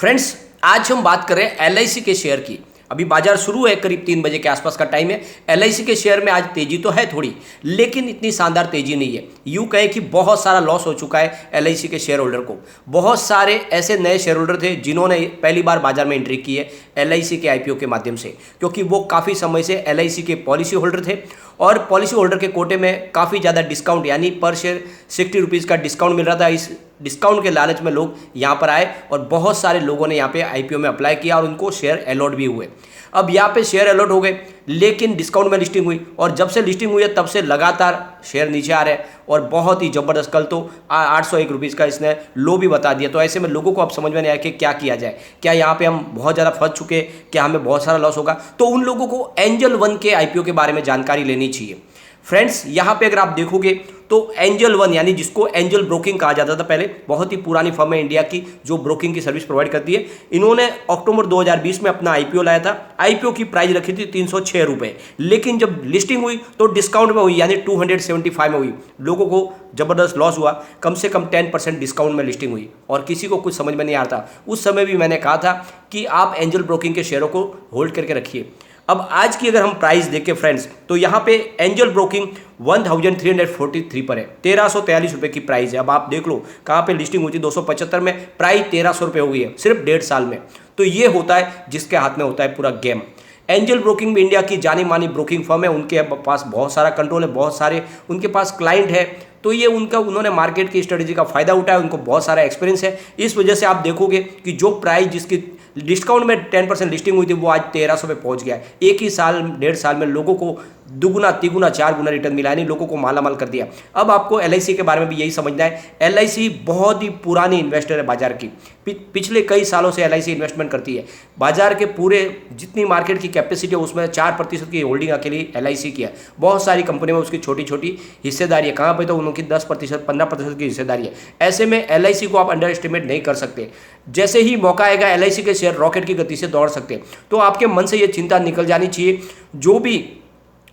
Friends, आज हम बात कर रहे हैं एलआईसी के शेयर की। अभी बाजार शुरू है, करीब 3 बजे के आसपास का टाइम है। एलआईसी के शेयर में आज तेजी तो है थोड़ी, लेकिन इतनी शानदार तेजी नहीं है। यूं कहे कि बहुत सारा लॉस हो चुका है एलआईसी के शेयर होल्डर को। बहुत सारे ऐसे नए शेयर होल्डर थे जिन्होंने पहली बार बाजार में एंट्री की है एलआईसी के आईपीओ के माध्यम से, क्योंकि वो काफ़ी समय से एलआईसी के पॉलिसी होल्डर थे और पॉलिसी होल्डर के कोटे में काफ़ी ज़्यादा डिस्काउंट, यानी पर शेयर 60 रुपीज़ का डिस्काउंट मिल रहा था। इस डिस्काउंट के लालच में लोग यहाँ पर आए और बहुत सारे लोगों ने यहाँ पे आईपीओ में अप्लाई किया और उनको शेयर अलॉट भी हुए। अब यहाँ पे शेयर अलॉट हो गए, लेकिन डिस्काउंट में लिस्टिंग हुई और जब से लिस्टिंग हुई है तब से लगातार शेयर नीचे आ रहे हैं और बहुत ही ज़बरदस्त, कल तो 801 रुपीज़ का इसने लो भी बता दिया। तो ऐसे में लोगों को अब समझ में नहीं आया कि क्या किया जाए। क्या यहाँ पे हम बहुत ज़्यादा फंस चुके हैं, क्या हमें बहुत सारा लॉस होगा? तो उन लोगों को एंजल वन के आईपीओ के बारे में जानकारी लेनी चाहिए। फ्रेंड्स, यहाँ पे अगर आप देखोगे तो एंजल वन, यानी जिसको एंजल ब्रोकिंग कहा जाता था पहले, बहुत ही पुरानी फर्म है इंडिया की जो ब्रोकिंग की सर्विस प्रोवाइड करती है। इन्होंने अक्टूबर 2020 में अपना आईपीओ लाया था। आईपीओ की प्राइस रखी थी 306 रुपये, लेकिन जब लिस्टिंग हुई तो डिस्काउंट में हुई, यानी 275 में हुई। लोगों को जबरदस्त लॉस हुआ, कम से कम 10% डिस्काउंट में लिस्टिंग हुई और किसी को कुछ समझ में नहीं आ रहा था। उस समय भी मैंने कहा था कि आप एंजल ब्रोकिंग के शेयरों को होल्ड करके रखिए। अब आज की अगर हम प्राइस देखें फ्रेंड्स, तो यहाँ पे एंजल ब्रोकिंग 1343 पर है, 1343 रुपये की प्राइस है। अब आप देख लो कहाँ पे लिस्टिंग हुई थी 275 में, प्राइस 1300 रुपये हो गई है सिर्फ 1.5 साल में। तो ये होता है जिसके हाथ में होता है पूरा गेम। एंजल ब्रोकिंग में इंडिया की जानी मानी ब्रोकिंग फर्म है, उनके पास बहुत सारा कंट्रोल है, बहुत सारे उनके पास क्लाइंट है। तो ये उन्होंने मार्केट की स्ट्रेटेजी का फायदा उठाया, उनको बहुत सारा एक्सपीरियंस है। इस वजह से आप देखोगे कि जो प्राइस जिसकी डिस्काउंट में 10% लिस्टिंग हुई थी वो आज 1300 पे पहुंच गया है। एक ही साल 1.5 साल में लोगों को दुगुना तिगुना 4 गुना रिटर्न मिला, यानी लोगों को मालामाल कर दिया। अब आपको एलआईसी के बारे में भी यही समझना है। एलआईसी बहुत ही पुरानी इन्वेस्टर है बाजार की, पिछले कई सालों से एलआईसी इन्वेस्टमेंट करती है। बाजार के पूरे जितनी मार्केट की कैपेसिटी है उसमें 4% की होल्डिंग अकेली एलआईसी की है। बहुत सारी कंपनी में उसकी छोटी छोटी हिस्सेदारी है, कहाँ पे तो उनकी 10% 15% की हिस्सेदारी है। ऐसे में एलआईसी को आप अंडर एस्टिमेट नहीं कर सकते। जैसे ही मौका आएगा एलआईसी के शेयर रॉकेट की गति से दौड़ सकते हैं। तो आपके मन से ये चिंता निकल जानी चाहिए। जो भी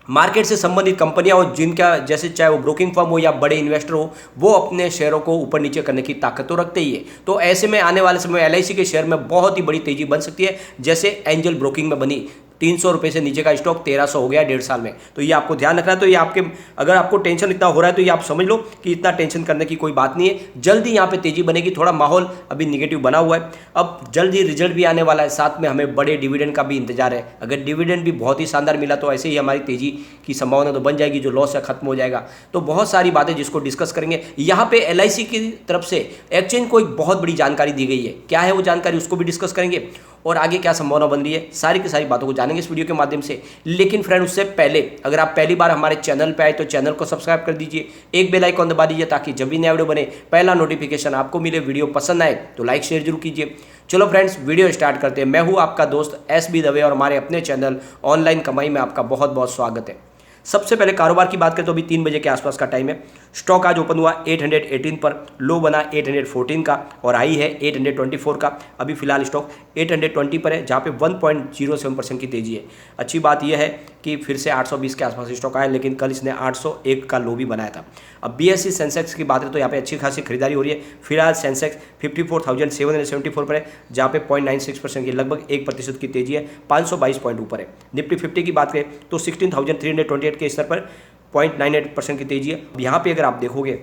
मार्केट से संबंधित कंपनियां हो, जिनका जैसे चाहे वो ब्रोकिंग फर्म हो या बड़े इन्वेस्टर हो, वो अपने शेयरों को ऊपर नीचे करने की ताकत तो रखते ही है। तो ऐसे में आने वाले समय एलआईसी के शेयर में बहुत ही बड़ी तेजी बन सकती है, जैसे एंजल ब्रोकिंग में बनी। 300 रुपये से नीचे का स्टॉक 1300 हो गया 1.5 साल में। तो ये आपको ध्यान रखना है। तो ये आपके, अगर आपको टेंशन इतना हो रहा है तो ये आप समझ लो कि इतना टेंशन करने की कोई बात नहीं है। जल्दी यहाँ पे तेजी बनेगी। थोड़ा माहौल अभी निगेटिव बना हुआ है, अब जल्दी रिजल्ट भी आने वाला है, साथ में हमें बड़े डिविडेंड का भी इंतजार है। अगर डिविडेंड भी बहुत ही शानदार मिला तो ऐसे ही हमारी तेजी की संभावना तो बन जाएगी, जो लॉस है खत्म हो जाएगा। तो बहुत सारी बातें जिसको डिस्कस करेंगे। यहाँ पे एलआईसी की तरफ से एक्सचेंज को एक बहुत बड़ी जानकारी दी गई है। क्या है वो जानकारी, उसको भी डिस्कस करेंगे और आगे क्या संभावना बन रही है, सारी की सारी बातों को जानेंगे इस वीडियो के माध्यम से। लेकिन फ्रेंड, उससे पहले अगर आप पहली बार हमारे चैनल पे आए तो चैनल को सब्सक्राइब कर दीजिए, एक बेल आइकन दबा दीजिए ताकि जब भी नया वीडियो बने पहला नोटिफिकेशन आपको मिले। वीडियो पसंद आए तो लाइक शेयर जरूर कीजिए। चलो फ्रेंड्स, वीडियो स्टार्ट करते हैं। मैं हूँ आपका दोस्त एसबी दवे और हमारे अपने चैनल ऑनलाइन कमाई में आपका बहुत बहुत स्वागत है। सबसे पहले कारोबार की बात करें तो अभी 3 बजे के आसपास का टाइम है। स्टॉक आज ओपन हुआ 818 पर, लो बना 814 का और हाई है 824 का। अभी फिलहाल स्टॉक 820 पर है, जहाँ पे 1.07% की तेजी है। अच्छी बात यह है कि फिर से 820 के आसपास स्टॉक आया, लेकिन कल इसने 801 का लो भी बनाया था। अब बीएसई सेंसेक्स की बात है तो यहाँ पे अच्छी खासी खरीदारी हो रही है। फिलहाल सेंसेक्स 54,774 पर है, जहाँ पे 0.96% की लगभग 1% की तेजी है, 522 पॉइंट ऊपर है। निफ्टी 50 की बात करें तो 16,328 के स्तर पर 0.98% की तेजी है। यहाँ पे अगर आप देखोगे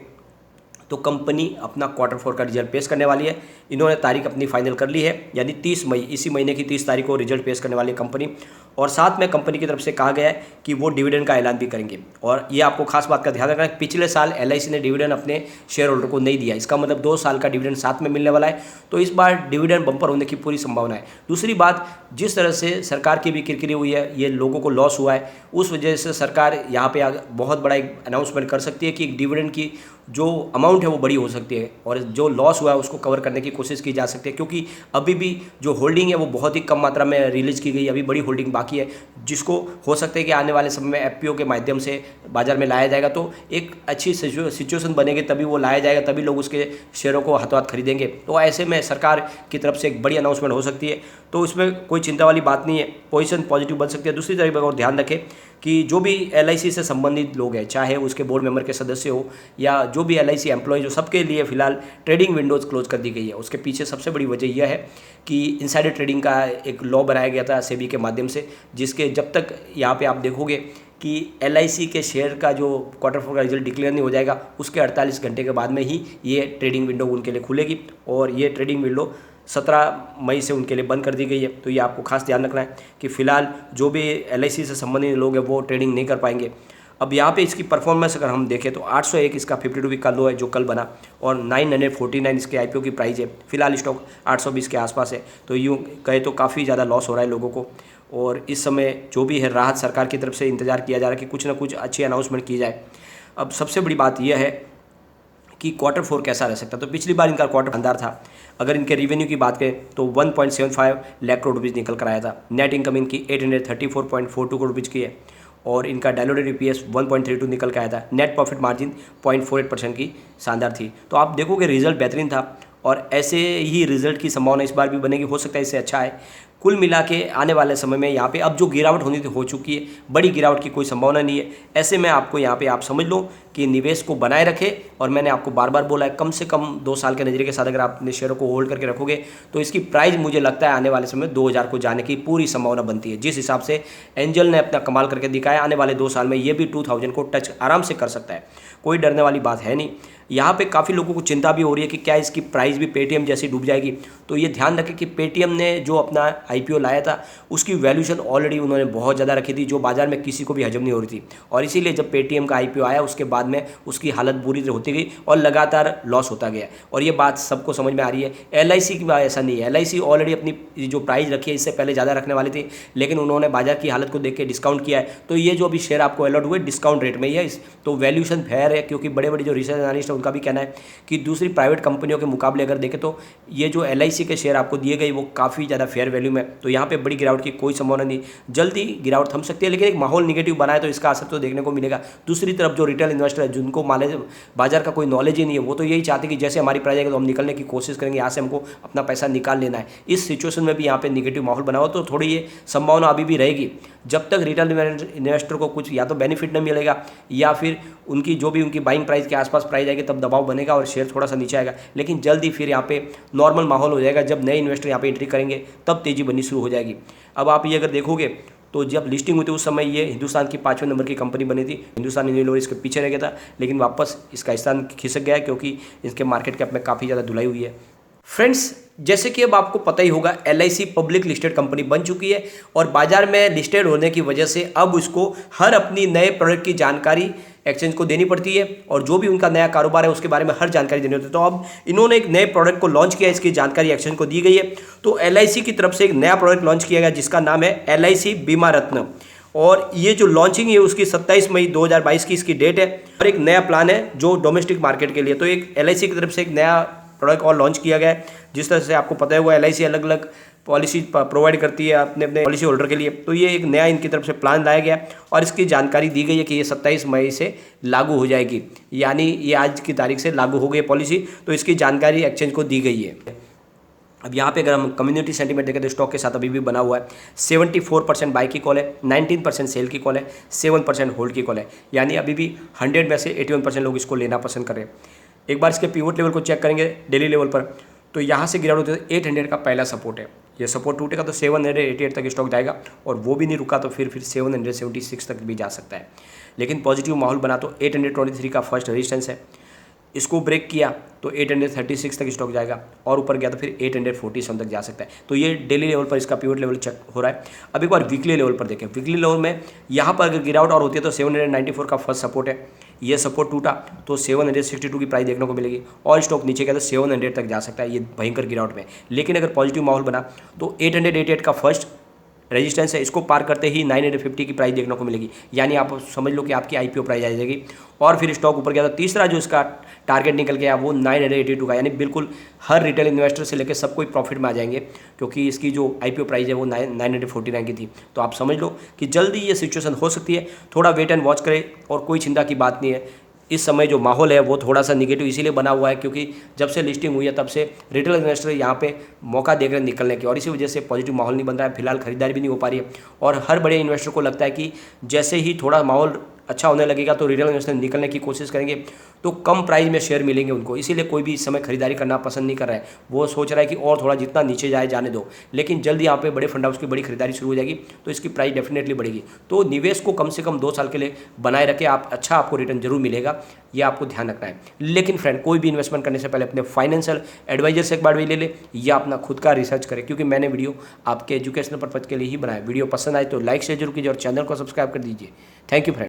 तो कंपनी अपना क्वार्टर 4 का रिजल्ट पेश करने वाली है। इन्होंने तारीख अपनी फाइनल कर ली है, यानी 30 मई, इसी महीने की 30 तारीख को रिजल्ट पेश करने वाली है कंपनी। और साथ में कंपनी की तरफ से कहा गया है कि वो डिविडेंड का ऐलान भी करेंगे। और ये आपको खास बात का ध्यान रखना है, पिछले साल एलआईसी ने डिविडेंड अपने शेयर होल्डर को नहीं दिया, इसका मतलब 2 साल का डिविडेंड साथ में मिलने वाला है। तो इस बार डिविडेंड बम्पर होने की पूरी संभावना है। दूसरी बात, जिस तरह से सरकार की भी किरकिरी हुई है, ये लोगों को लॉस हुआ है, उस वजह से सरकार यहाँ पे बहुत बड़ा एक अनाउंसमेंट कर सकती है कि डिविडेंड की जो अमाउंट है वो बड़ी हो सकती है और जो लॉस हुआ है उसको कवर करने की कोशिश की जा सकती है। क्योंकि अभी भी जो होल्डिंग है वो बहुत ही कम मात्रा में रिलीज की गई, अभी बड़ी होल्डिंग बाकी है, जिसको हो सकता है कि आने वाले समय में एफपीओ के माध्यम से बाजार में लाया जाएगा। तो एक अच्छी सिचुएशन बनेगी, तभी वो लाया जाएगा, तभी लोग उसके शेयरों को हाथों हाथ खरीदेंगे। तो ऐसे में सरकार की तरफ से एक बड़ी अनाउंसमेंट हो सकती है, तो इसमें कोई चिंता वाली बात नहीं है, पोजीशन पॉजिटिव बन सकती है। दूसरी तरफ और ध्यान रखें कि जो भी LIC से संबंधित लोग हैं, चाहे उसके बोर्ड मेंबर के सदस्य हो या जो भी LIC एम्प्लॉयज हो, सबके लिए फिलहाल ट्रेडिंग विंडोज़ क्लोज कर दी गई है। उसके पीछे सबसे बड़ी वजह यह है कि इनसाइडर ट्रेडिंग का एक लॉ बनाया गया था सेबी के माध्यम से, जिसके जब तक यहाँ पे आप देखोगे कि LIC के शेयर का जो क्वार्टर फोर का रिजल्ट डिक्लेयर नहीं हो जाएगा, उसके 48 घंटे के बाद में ही ये ट्रेडिंग विंडो उनके लिए खुलेगी और ये ट्रेडिंग विंडो 17 मई से उनके लिए बंद कर दी गई है। तो ये आपको खास ध्यान रखना है कि फ़िलहाल जो भी LIC से संबंधित लोग हैं वो ट्रेडिंग नहीं कर पाएंगे। अब यहाँ पे इसकी परफॉर्मेंस अगर हम देखें तो 801 इसका 52 वीक का लो है जो कल बना, और 949 इसके IPO की प्राइस है। फिलहाल स्टॉक 820 के आसपास है। तो यूँ कहे तो काफ़ी ज़्यादा लॉस हो रहा है लोगों को, और इस समय जो भी है राहत सरकार की तरफ से इंतजार किया जा रहा है कि कुछ ना कुछ अच्छी अनाउंसमेंट की जाए। अब सबसे बड़ी बात यह है कि क्वार्टर फोर कैसा रह सकता है। तो पिछली बार इनका क्वार्टर शानदार था। अगर इनके रेवेन्यू की बात करें तो 1.75 लाख करोड़ रुपीज़ निकल कर आया था। नेट इनकम इनकी 834.42 करोड़ रुपीज़ की है, और इनका डायलूटेड EPS 1.32 निकल के आया था। नेट प्रॉफिट मार्जिन 0.48% की शानदार थी। तो आप देखोगे रिजल्ट बेहतरीन था, और ऐसे ही रिजल्ट की संभावना इस बार भी बनेगी। हो सकता है इससे अच्छा है। कुल मिला के आने वाले समय में यहाँ पे अब जो गिरावट होनी थी हो चुकी है, बड़ी गिरावट की कोई संभावना नहीं है। ऐसे में आपको यहाँ पे आप समझ लो कि निवेश को बनाए रखें, और मैंने आपको बार बार बोला है कम से कम 2 साल के नज़रिए के साथ अगर आप अपने शेयरों को होल्ड करके रखोगे तो इसकी प्राइस मुझे लगता है आने वाले समय 2000 को जाने की पूरी संभावना बनती है। जिस हिसाब से एंजल ने अपना कमाल करके दिखाया, आने वाले 2 साल में ये भी 2000 को टच आराम से कर सकता है। कोई डरने वाली बात है नहीं। यहाँ पे काफ़ी लोगों को चिंता भी हो रही है कि क्या इसकी प्राइस भी पेटीएम जैसी डूब जाएगी। तो ये ध्यान रखें कि पेटीएम ने जो अपना IPO लाया था उसकी वैल्यूएशन ऑलरेडी उन्होंने बहुत ज़्यादा रखी थी, जो बाजार में किसी को भी हजम नहीं हो रही थी, और इसीलिए जब पेटीएम का IPO आया उसके बाद में उसकी हालत बुरी होती गई और लगातार लॉस होता गया। और ये बात सबको समझ में आ रही है। LIC की बात ऐसा नहीं है। LIC ऑलरेडी अपनी जो प्राइस रखी है इससे पहले ज़्यादा रखने वाली थी, लेकिन उन्होंने बाजार की हालत को देख के डिस्काउंट किया है। तो ये जो अभी शेयर आपको अलॉट हुए डिस्काउंट रेट में ही है। तो वैल्यूएशन फेयर है, क्योंकि बड़े बड़े जो रिसर्च एनालिस्ट है उनका भी कहना है कि दूसरी प्राइवेट कंपनियों के मुकाबले अगर देखें तो ये जो LIC के शेयर आपको दिए गए वो काफ़ी ज़्यादा फेयर वैल्यू में। तो यहाँ पे बड़ी गिरावट की कोई संभावना नहीं। जल्दी गिरावट थम सकती है, लेकिन एक माहौल निगेटिव बनाए तो इसका असर तो देखने को मिलेगा। दूसरी तरफ जो रिटेल इन्वेस्टर है जिनको बाजार का कोई नॉलेज ही नहीं है, वो तो यही चाहते कि जैसे हमारी प्राइस आएगी तो हम निकलने की कोशिश करेंगे, यहाँ से हमको अपना पैसा निकाल लेना है। इस सिचुएशन में भी यहाँ पे निगेटिव माहौल बना हो तो थोड़ी ये संभावना अभी भी रहेगी। जब तक रिटेल इन्वेस्टर को कुछ या तो बेनिफिट नहीं मिलेगा या फिर उनकी जो भी उनकी बाइंग प्राइस के आसपास प्राइस आएगी तब दबाव बनेगा और शेयर थोड़ा सा नीचे आएगा। लेकिन जल्दी फिर यहाँ पे नॉर्मल माहौल हो जाएगा। जब नए इन्वेस्टर यहाँ पे एंट्री करेंगे तब तेज़ी बननी शुरू हो जाएगी। अब आप ये अगर देखोगे तो जब लिस्टिंग हुई थी उस समय ये हिंदुस्तान की 5वें नंबर की कंपनी बनी थी। हिंदुस्तान यूनिलीवर इसके पीछे रह गया था, लेकिन वापस इसका स्थान खिसक गया है क्योंकि इसके मार्केट कैप में काफ़ी ज़्यादा धुलाई हुई है। फ्रेंड्स, जैसे कि अब आपको पता ही होगा LIC पब्लिक लिस्टेड कंपनी बन चुकी है, और बाजार में लिस्टेड होने की वजह से अब उसको हर अपनी नए प्रोडक्ट की जानकारी एक्सचेंज को देनी पड़ती है, और जो भी उनका नया कारोबार है उसके बारे में हर जानकारी देनी होती है। तो अब इन्होंने एक नए प्रोडक्ट को लॉन्च किया, इसकी जानकारी एक्सचेंज को दी गई है। तो LIC की तरफ से एक नया प्रोडक्ट लॉन्च किया गया जिसका नाम है LIC बीमा रत्न, और ये जो लॉन्चिंग है उसकी 27 मई 2022 की इसकी डेट है। और एक नया प्लान है जो डोमेस्टिक मार्केट के लिए। तो एक LIC की तरफ से एक नया प्रोडक्ट और लॉन्च किया गया है। जिस तरह से आपको पता है हुआ LIC अलग अलग पॉलिसी प्रोवाइड करती है अपने अपने पॉलिसी होल्डर के लिए। तो ये एक नया इनकी तरफ से प्लान लाया गया और इसकी जानकारी दी गई है कि ये 27 मई से लागू हो जाएगी, यानी ये आज की तारीख से लागू हो गई पॉलिसी। तो इसकी जानकारी एक्सचेंज को दी गई है। अब यहाँ पे अगर हम कम्युनिटी सेंटीमेंट देखें तो स्टॉक के साथ अभी भी बना हुआ है। 74% बाई की कॉल है, 19% सेल की कॉल है, 7% होल्ड की कॉल है, यानी अभी भी 100 में से 81% लोग इसको लेना पसंद कर रहे हैं। एक बार इसके पिवट लेवल को चेक करेंगे डेली लेवल पर, तो यहाँ से गिरावट होती है। 800 का पहला सपोर्ट है, ये सपोर्ट टूटेगा तो 788 तक स्टॉक जाएगा, और वो भी नहीं रुका तो फिर 776 तक भी जा सकता है। लेकिन पॉजिटिव माहौल बना तो 823 का फर्स्ट रेजिस्टेंस है, इसको ब्रेक किया तो 836 तक स्टॉक जाएगा, और ऊपर गया तो फिर 847 तक जा सकता है। तो ये डेली लेवल पर इसका पिवट लेवल चेक हो रहा है। अब एक बार वीकली लेवल पर देखें। वीकली लेवल में यहाँ पर अगर गिरावट और होती है तो 794 का फर्स्ट सपोर्ट है, ये सपोर्ट टूटा तो 762 की प्राइस देखने को मिलेगी, और स्टॉक नीचे गया तो 700 तक जा सकता है ये भयंकर गिरावट में। लेकिन अगर पॉजिटिव माहौल बना तो 888 का फर्स्ट रेजिस्टेंस है, इसको पार करते ही 950 की प्राइस देखने को मिलेगी, यानी आप समझ लो कि आपकी IPO प्राइस आ जाएगी। और फिर स्टॉक ऊपर गया तो तीसरा जो इसका टारगेट निकल गया वो 982 का, यानी बिल्कुल हर रिटेल इन्वेस्टर से लेकर सब कोई प्रॉफिट में आ जाएंगे, क्योंकि इसकी जो IPO प्राइस है वो 949 की थी। तो आप समझ लो कि जल्दी ये सिचुएशन हो सकती है। थोड़ा वेट एंड वॉच करें, और कोई चिंता की बात नहीं है। इस समय जो माहौल है वो थोड़ा सा निगेटिव इसीलिए बना हुआ है क्योंकि जब से लिस्टिंग हुई है तब से रिटेल इन्वेस्टर यहाँ पे मौका देख रहे हैं निकलने की, और इसी वजह से पॉजिटिव माहौल नहीं बन रहा है। फिलहाल खरीदारी भी नहीं हो पा रही है, और हर बड़े इन्वेस्टर को लगता है कि जैसे ही थोड़ा माहौल अच्छा होने लगेगा तो रिटेल इन्वेस्टर निकलने की कोशिश करेंगे, तो कम प्राइस में शेयर मिलेंगे उनको, इसीलिए कोई भी इस समय खरीदारी करना पसंद नहीं कर रहा है। वो सोच रहा है कि और थोड़ा जितना नीचे जाए जाने दो, लेकिन जल्द यहाँ पे बड़े फंड हाउस की बड़ी खरीदारी शुरू हो जाएगी तो इसकी प्राइस डेफिनेटली बढ़ेगी। तो निवेश को कम से कम 2 साल के लिए बनाए रखें, आप अच्छा आपको रिटर्न जरूर मिलेगा, ये आपको ध्यान रखना है। लेकिन फ्रेंड, कोई भी इन्वेस्टमेंट करने से पहले अपने फाइनेंशियल एडवाइजर से एक बार भी ले ले या अपना खुद का रिसर्च करें, क्योंकि मैंने वीडियो आपके एजुकेशनल पर्पज के लिए ही बनाया। वीडियो पसंद आए तो लाइक शेयर जरूर कीजिए और चैनल को सब्सक्राइब कर दीजिए। Thank you friend.